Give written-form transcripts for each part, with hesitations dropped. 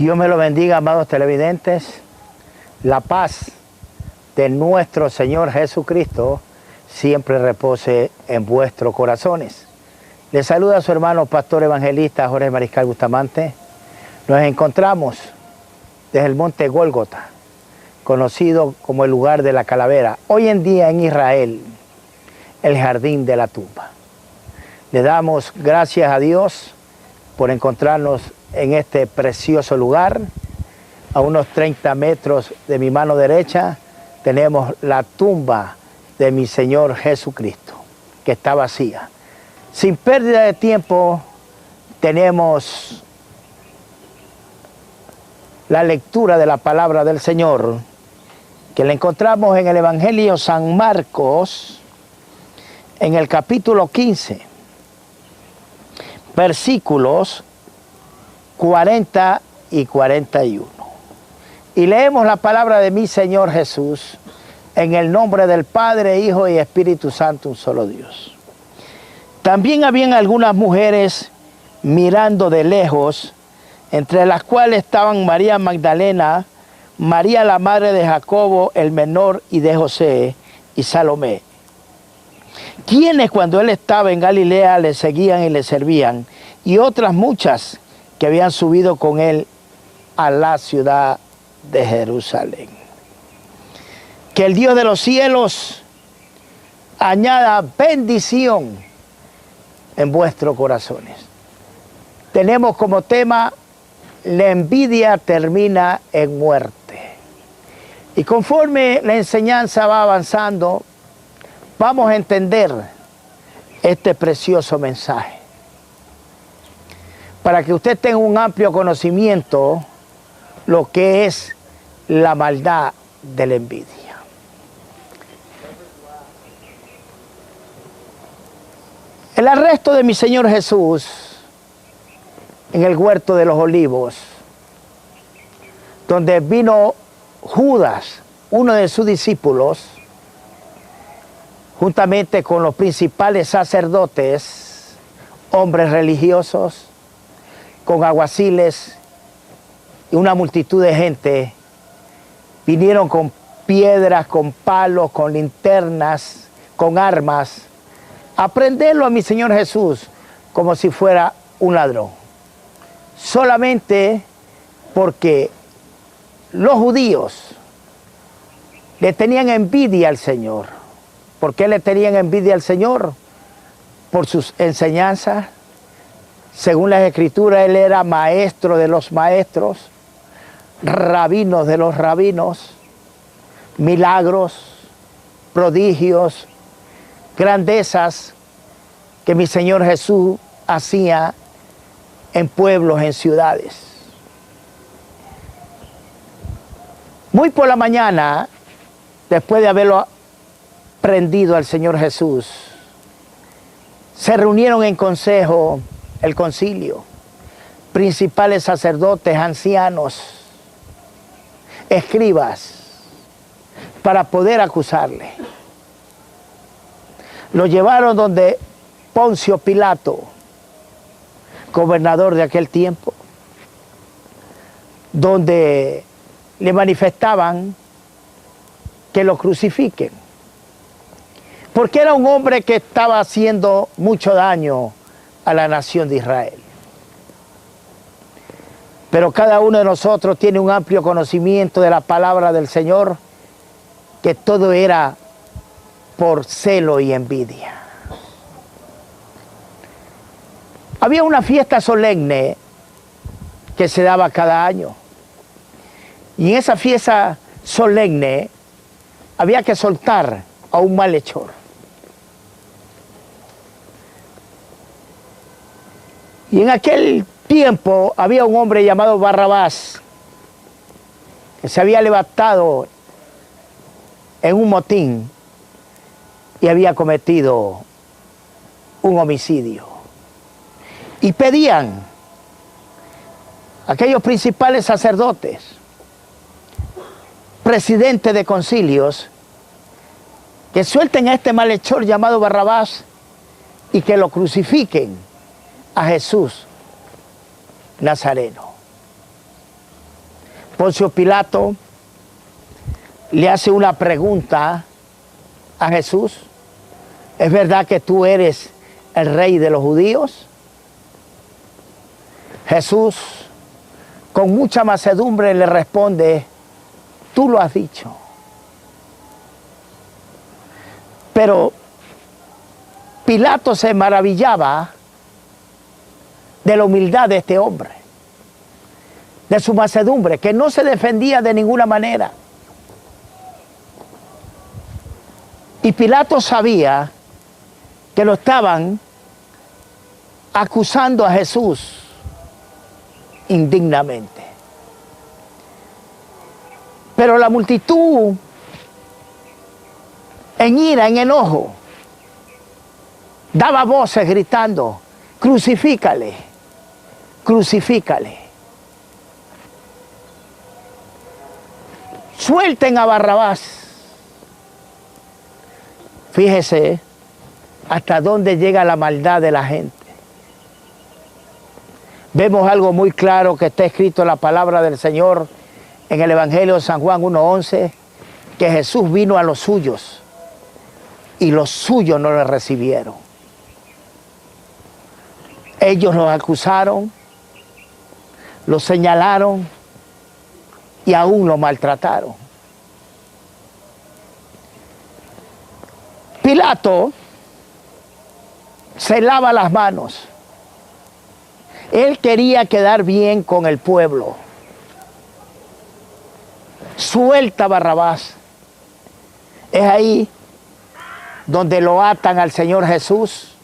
Dios me lo bendiga, amados televidentes. La paz de nuestro Señor Jesucristo siempre repose en vuestros corazones. Les saluda a su hermano pastor evangelista Jorge Mariscal Bustamante. Nos encontramos desde el monte Gólgota, conocido como el lugar de la calavera, hoy en día en Israel, el jardín de la tumba. Le damos gracias a Dios por encontrarnos en este precioso lugar. A unos 30 metros de mi mano derecha tenemos la tumba de mi Señor Jesucristo, que está vacía. Sin pérdida de tiempo, tenemos la lectura de la palabra del Señor, que la encontramos en el Evangelio San Marcos, en el capítulo 15, versículos 40 y 41. Y leemos la palabra de mi Señor Jesús, en el nombre del Padre, Hijo y Espíritu Santo, un solo Dios. También habían algunas mujeres mirando de lejos, entre las cuales estaban María Magdalena, María la madre de Jacobo el menor y de José, y Salomé, quienes cuando él estaba en Galilea le seguían y le servían, y otras muchas que habían subido con él a la ciudad de Jerusalén. Que el Dios de los cielos añada bendición en vuestros corazones. Tenemos como tema: la envidia termina en muerte. Y conforme la enseñanza va avanzando, vamos a entender este precioso mensaje, para que usted tenga un amplio conocimiento lo que es la maldad de la envidia. El arresto de mi Señor Jesús en el huerto de los Olivos, donde vino Judas, uno de sus discípulos, juntamente con los principales sacerdotes, hombres religiosos, con alguaciles y una multitud de gente, vinieron con piedras, con palos, con linternas, con armas, a prenderlo a mi Señor Jesús como si fuera un ladrón. Solamente porque los judíos le tenían envidia al Señor. ¿Por qué le tenían envidia al Señor? Por sus enseñanzas. Según las Escrituras, él era maestro de los maestros, rabinos de los rabinos, milagros, prodigios, grandezas que mi Señor Jesús hacía en pueblos, en ciudades. Muy por la mañana, después de haberlo prendido al Señor Jesús, se reunieron en consejo el concilio, principales sacerdotes, ancianos, escribas, para poder acusarle. Lo llevaron donde Poncio Pilato, gobernador de aquel tiempo, donde le manifestaban que lo crucifiquen, porque era un hombre que estaba haciendo mucho daño a la nación de Israel. Pero cada uno de nosotros tiene un amplio conocimiento de la palabra del Señor, que todo era por celo y envidia. Había una fiesta solemne que se daba cada año. Y en esa fiesta solemne había que soltar a un malhechor. Y en aquel tiempo había un hombre llamado Barrabás, que se había levantado en un motín y había cometido un homicidio. Y pedían a aquellos principales sacerdotes, presidentes de concilios, que suelten a este malhechor llamado Barrabás y que lo crucifiquen a Jesús Nazareno. Poncio Pilato le hace una pregunta a Jesús. ¿Es verdad que tú eres el rey de los judíos? Jesús, con mucha mansedumbre, le responde, tú lo has dicho. Pero Pilato se maravillaba de la humildad de este hombre, de su mansedumbre, que no se defendía de ninguna manera. Y Pilato sabía que lo estaban acusando a Jesús indignamente. Pero la multitud, en ira, en enojo, daba voces gritando, crucifícale, crucifícale. Suelten a Barrabás. Fíjese hasta dónde llega la maldad de la gente. Vemos algo muy claro que está escrito en la palabra del Señor en el Evangelio de San Juan 1:11, que Jesús vino a los suyos y los suyos no le recibieron. Ellos los acusaron, los señalaron y aún lo maltrataron. Pilato se lava las manos. Él quería quedar bien con el pueblo. Suelta a Barrabás. Es ahí donde lo atan al Señor Jesús.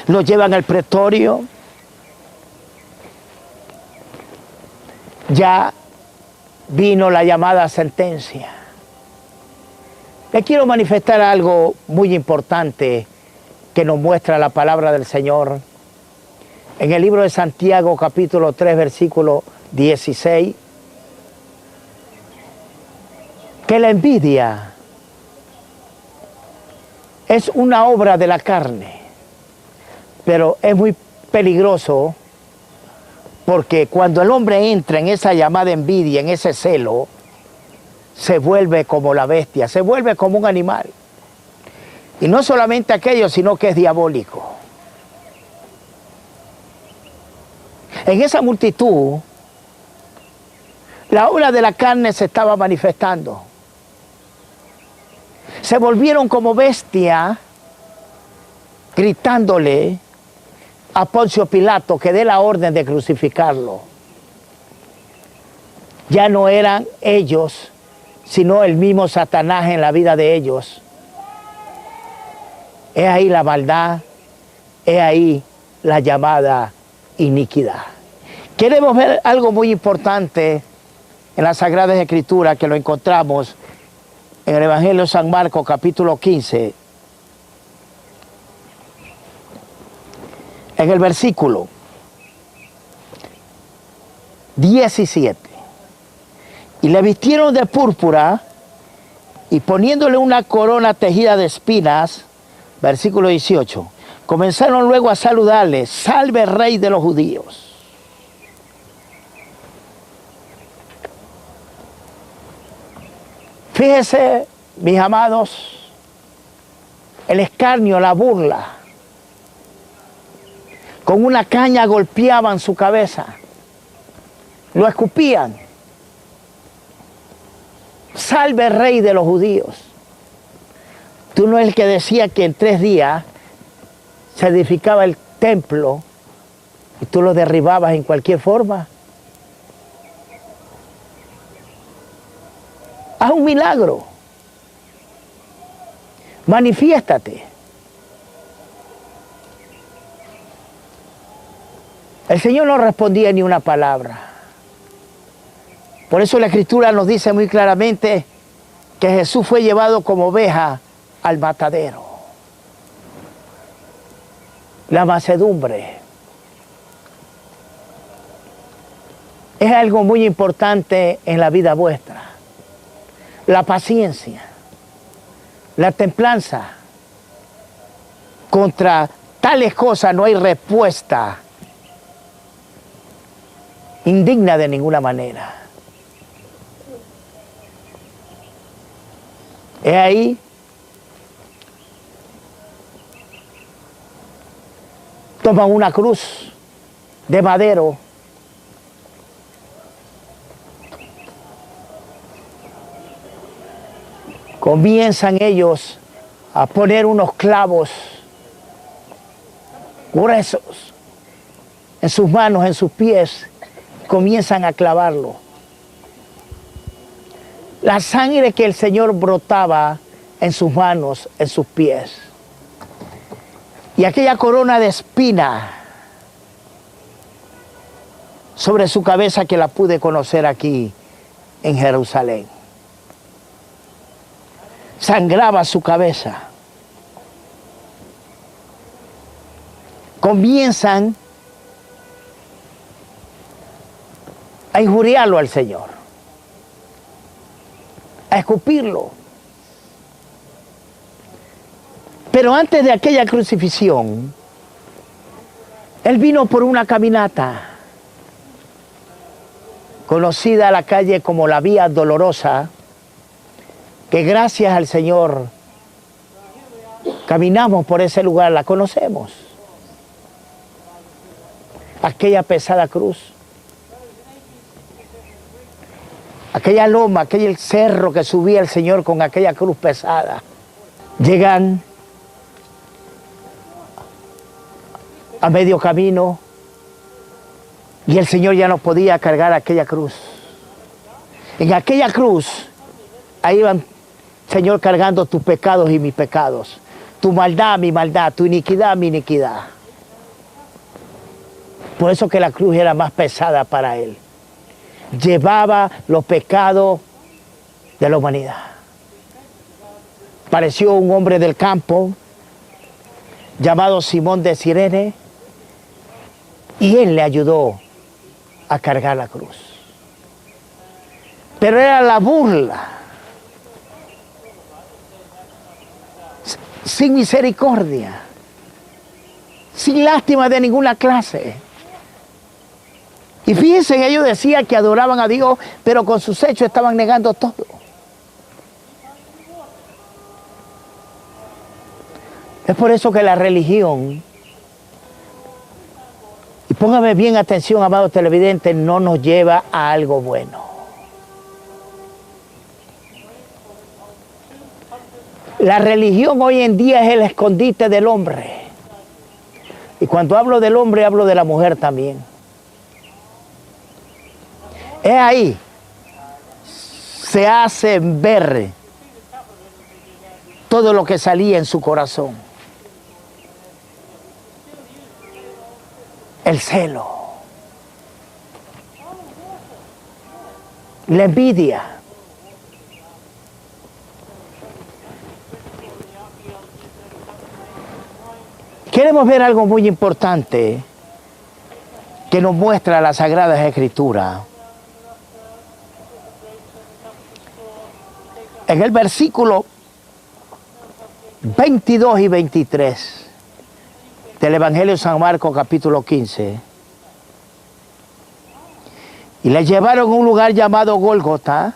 Lo llevan al pretorio. Ya vino la llamada sentencia. Le quiero manifestar algo muy importante que nos muestra la palabra del Señor. En el libro de Santiago, capítulo 3, versículo 16, que la envidia es una obra de la carne, pero es muy peligroso porque cuando el hombre entra en esa llamada envidia, en ese celo, se vuelve como la bestia, se vuelve como un animal. Y no solamente aquello, sino que es diabólico. En esa multitud, la obra de la carne se estaba manifestando. Se volvieron como bestia, gritándole a Poncio Pilato que dé la orden de crucificarlo. Ya no eran ellos, sino el mismo Satanás en la vida de ellos. Es ahí la maldad, es ahí la llamada iniquidad. Queremos ver algo muy importante en las Sagradas Escrituras, que lo encontramos en el Evangelio de San Marcos, capítulo 15, en el versículo 17. Y le vistieron de púrpura y poniéndole una corona tejida de espinas, versículo 18, comenzaron luego a saludarle, salve rey de los judíos. Fíjese, mis amados, el escarnio, la burla. Con una caña golpeaban su cabeza, lo escupían. Salve rey de los judíos. Tú no eres el que decía que en 3 días se edificaba el templo y tú lo derribabas en cualquier forma. Haz un milagro. Manifiéstate. El Señor no respondía ni una palabra. Por eso la Escritura nos dice muy claramente que Jesús fue llevado como oveja al matadero. La mansedumbre es algo muy importante en la vida vuestra. La paciencia, la templanza. Contra tales cosas no hay respuesta indigna de ninguna manera. He ahí toman una cruz de madero, comienzan ellos a poner unos clavos gruesos en sus manos, en sus pies, comienzan a clavarlo. La sangre que el Señor brotaba en sus manos, en sus pies, y aquella corona de espina sobre su cabeza que la pude conocer aquí en Jerusalén. Sangraba su cabeza. Comienzan a injuriarlo al Señor, a escupirlo. Pero antes de aquella crucifixión, Él vino por una caminata, conocida a la calle como la Vía Dolorosa, que gracias al Señor caminamos por ese lugar, la conocemos. Aquella pesada cruz, aquella loma, aquel cerro que subía el Señor con aquella cruz pesada. Llegan a medio camino y el Señor ya no podía cargar aquella cruz. En aquella cruz, ahí iban, Señor, cargando tus pecados y mis pecados, tu maldad, mi maldad, tu iniquidad, mi iniquidad. Por eso que la cruz era más pesada para Él. Llevaba los pecados de la humanidad. Pareció un hombre del campo llamado Simón de Cirene, y él le ayudó a cargar la cruz. Pero era la burla, sin misericordia, sin lástima de ninguna clase. Y fíjense, ellos decían que adoraban a Dios, pero con sus hechos estaban negando todo. Es por eso que la religión, y póngame bien atención, amados televidentes, no nos lleva a algo bueno. La religión hoy en día es el escondite del hombre. Y cuando hablo del hombre, hablo de la mujer también. Es ahí, se hace ver todo lo que salía en su corazón. El celo, la envidia, queremos ver algo muy importante que nos muestra las Sagradas Escrituras. En el versículo 22 y 23 del Evangelio de San Marcos, capítulo 15. Y le llevaron a un lugar llamado Gólgota,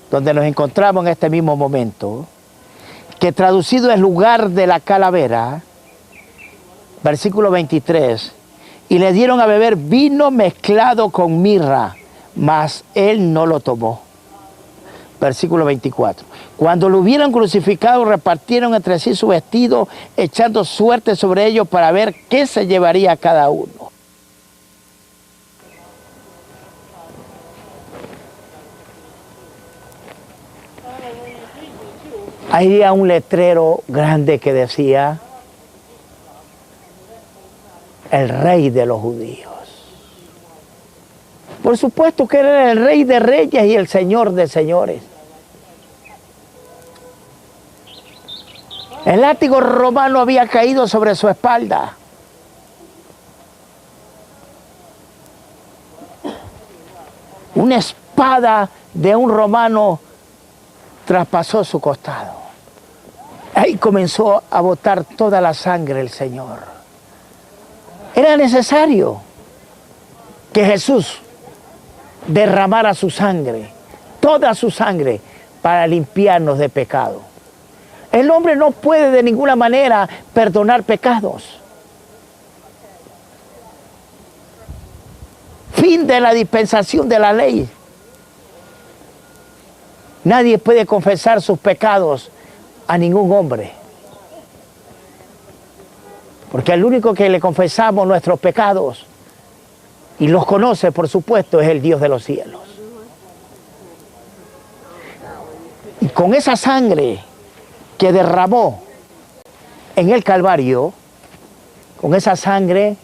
donde nos encontramos en este mismo momento, que traducido es lugar de la calavera, versículo 23. Y le dieron a beber vino mezclado con mirra, mas él no lo tomó. Versículo 24. Cuando lo hubieron crucificado, repartieron entre sí su vestido, echando suerte sobre ellos para ver qué se llevaría cada uno. Había un letrero grande que decía: el Rey de los Judíos. Por supuesto que era el Rey de Reyes y el Señor de Señores. El látigo romano había caído sobre su espalda. Una espada de un romano traspasó su costado. Ahí comenzó a botar toda la sangre el Señor. Era necesario. que Jesús derramara su sangre, toda su sangre, para limpiarnos de pecado. El hombre no puede de ninguna manera perdonar pecados. Fin de la dispensación de la ley. Nadie puede confesar sus pecados a ningún hombre. Porque el único que le confesamos nuestros pecados y los conoce, por supuesto, es el Dios de los cielos. Y con esa sangre que derramó en el Calvario, con esa sangre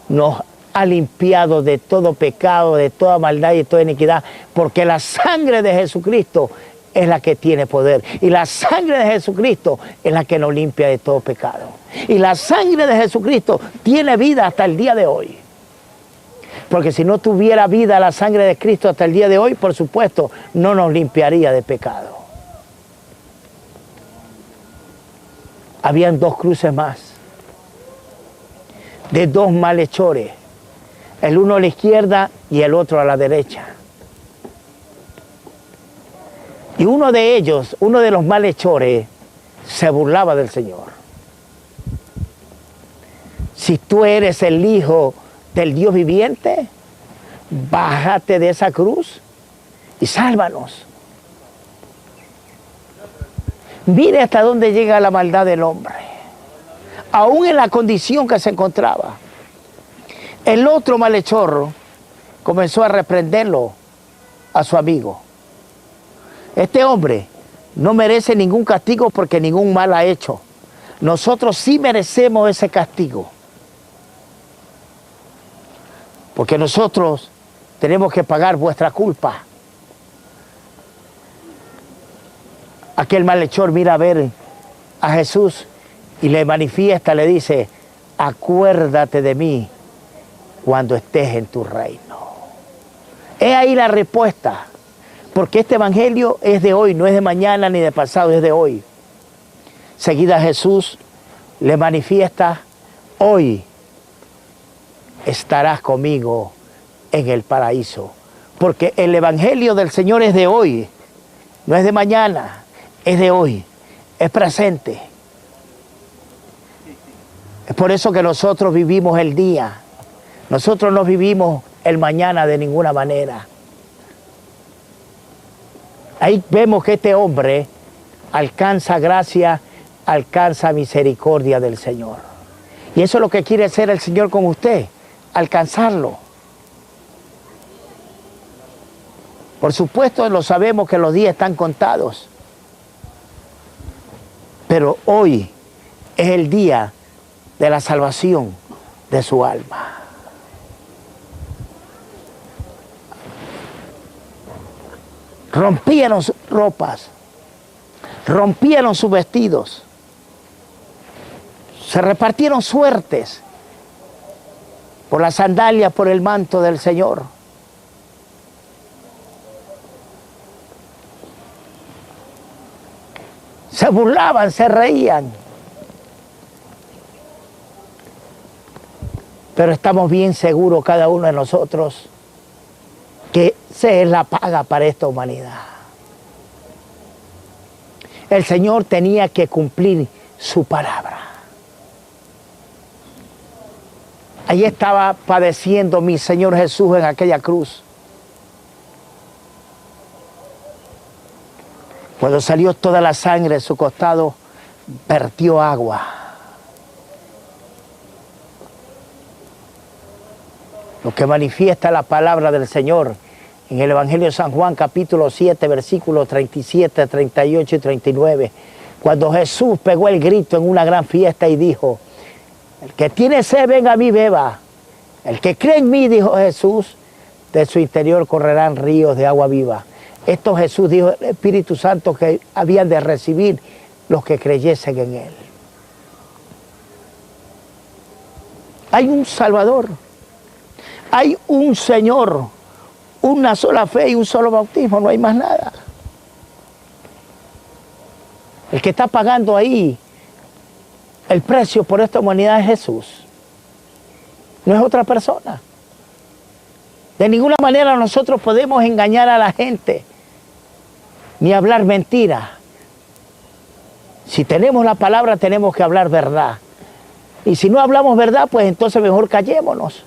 nos ha limpiado de todo pecado, de toda maldad y de toda iniquidad, porque la sangre de Jesucristo es la que tiene poder. Y la sangre de Jesucristo es la que nos limpia de todo pecado. Y la sangre de Jesucristo tiene vida hasta el día de hoy. Porque si no tuviera vida la sangre de Cristo hasta el día de hoy, por supuesto, no nos limpiaría de pecado. Habían dos cruces más, de dos malhechores, el uno a la izquierda y el otro a la derecha. Y uno de ellos, uno de los malhechores, se burlaba del Señor. Si tú eres el Hijo del Dios viviente, bájate de esa cruz y sálvanos. Mire hasta dónde llega la maldad del hombre, aún en la condición que se encontraba. El otro malhechor comenzó a reprenderlo a su amigo. Este hombre no merece ningún castigo porque ningún mal ha hecho. Nosotros sí merecemos ese castigo. Porque nosotros tenemos que pagar vuestra culpa. Aquel malhechor mira a ver a Jesús y le manifiesta, le dice, acuérdate de mí cuando estés en tu reino. He ahí la respuesta, porque este evangelio es de hoy, no es de mañana ni de pasado, es de hoy. Seguida Jesús le manifiesta, hoy estarás conmigo en el paraíso. Porque el evangelio del Señor es de hoy, no es de mañana, es de hoy, es presente. Es por eso que nosotros vivimos el día. Nosotros no vivimos el mañana de ninguna manera. Ahí vemos que este hombre alcanza gracia, alcanza misericordia del Señor. Y eso es lo que quiere hacer el Señor con usted, alcanzarlo. Por supuesto, lo sabemos que los días están contados. Pero hoy es el día de la salvación de su alma. Rompieron sus ropas, rompieron sus vestidos, se repartieron suertes por las sandalias, por el manto del Señor. Se burlaban, se reían. Pero estamos bien seguros cada uno de nosotros que esa es la paga para esta humanidad. El Señor tenía que cumplir su palabra. Allí estaba padeciendo mi Señor Jesús en aquella cruz. Cuando salió toda la sangre de su costado, vertió agua. Lo que manifiesta la palabra del Señor en el Evangelio de San Juan, capítulo 7, versículos 37, 38 y 39. Cuando Jesús pegó el grito en una gran fiesta y dijo, el que tiene sed, venga a mí, beba. El que cree en mí, dijo Jesús, de su interior correrán ríos de agua viva. Esto Jesús dijo, el Espíritu Santo que habían de recibir los que creyesen en Él. Hay un Salvador, hay un Señor, una sola fe y un solo bautismo, no hay más nada. El que está pagando ahí el precio por esta humanidad es Jesús, no es otra persona. De ninguna manera nosotros podemos engañar a la gente, ni hablar mentira. Si tenemos la palabra, tenemos que hablar verdad. Y si no hablamos verdad, pues entonces mejor callémonos.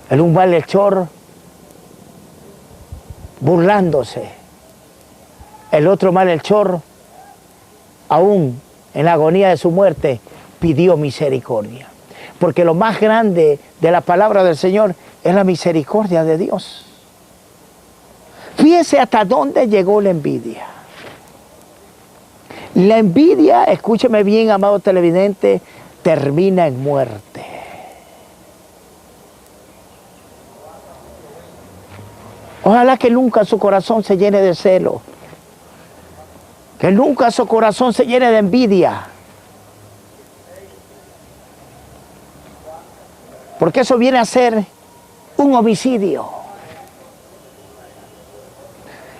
El un malhechor burlándose. El otro malhechor, aún en la agonía de su muerte, pidió misericordia. Porque lo más grande de la palabra del Señor es la misericordia de Dios. Fíjese hasta dónde llegó la envidia. La envidia, escúcheme bien, amado televidente, termina en muerte. Ojalá que nunca su corazón se llene de celo. Que nunca su corazón se llene de envidia. Porque eso viene a ser un homicidio.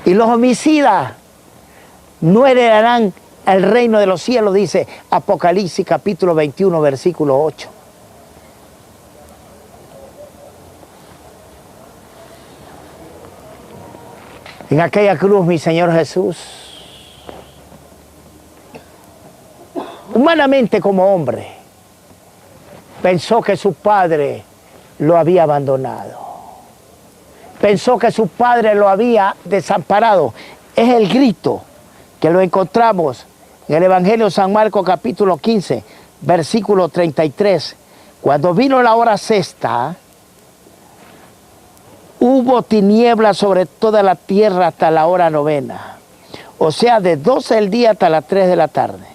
Y los homicidas no heredarán el reino de los cielos, dice Apocalipsis capítulo 21, versículo 8. En aquella cruz, mi Señor Jesús, humanamente como hombre, pensó que su padre lo había abandonado. Pensó que su padre lo había desamparado. Es el grito que lo encontramos en el Evangelio de San Marcos capítulo 15, versículo 33. Cuando vino la hora sexta, hubo tinieblas sobre toda la tierra hasta la hora novena. O sea, de 12 del día hasta las 3 de la tarde.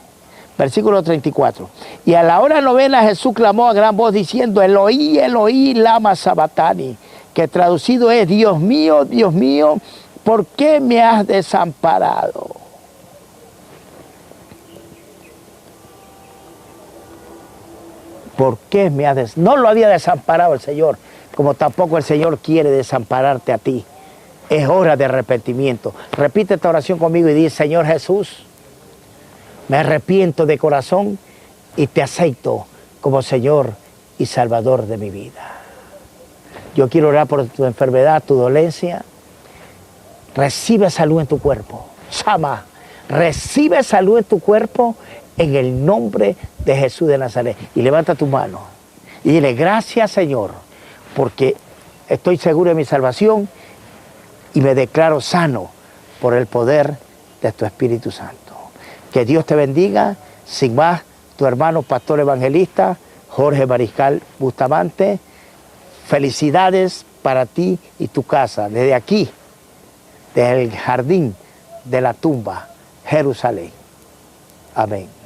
Versículo 34. Y a la hora novena Jesús clamó a gran voz diciendo, Eloí, Eloí, lama sabatani, que traducido es, Dios mío, ¿por qué me has desamparado? ¿Por qué me has desamparado? No lo había desamparado el Señor, como tampoco el Señor quiere desampararte a ti. Es hora de arrepentimiento. Repite esta oración conmigo y dice, Señor Jesús, me arrepiento de corazón y te acepto como Señor y Salvador de mi vida. Yo quiero orar por tu enfermedad, tu dolencia. Recibe salud en tu cuerpo. Sama, recibe salud en tu cuerpo en el nombre de Jesús de Nazaret. Y levanta tu mano y dile, gracias Señor, porque estoy seguro de mi salvación y me declaro sano por el poder de tu Espíritu Santo. Que Dios te bendiga. Sin más, tu hermano pastor evangelista Jorge Mariscal Bustamante. Felicidades para ti y tu casa, desde aquí, desde el jardín de la tumba, Jerusalén. Amén.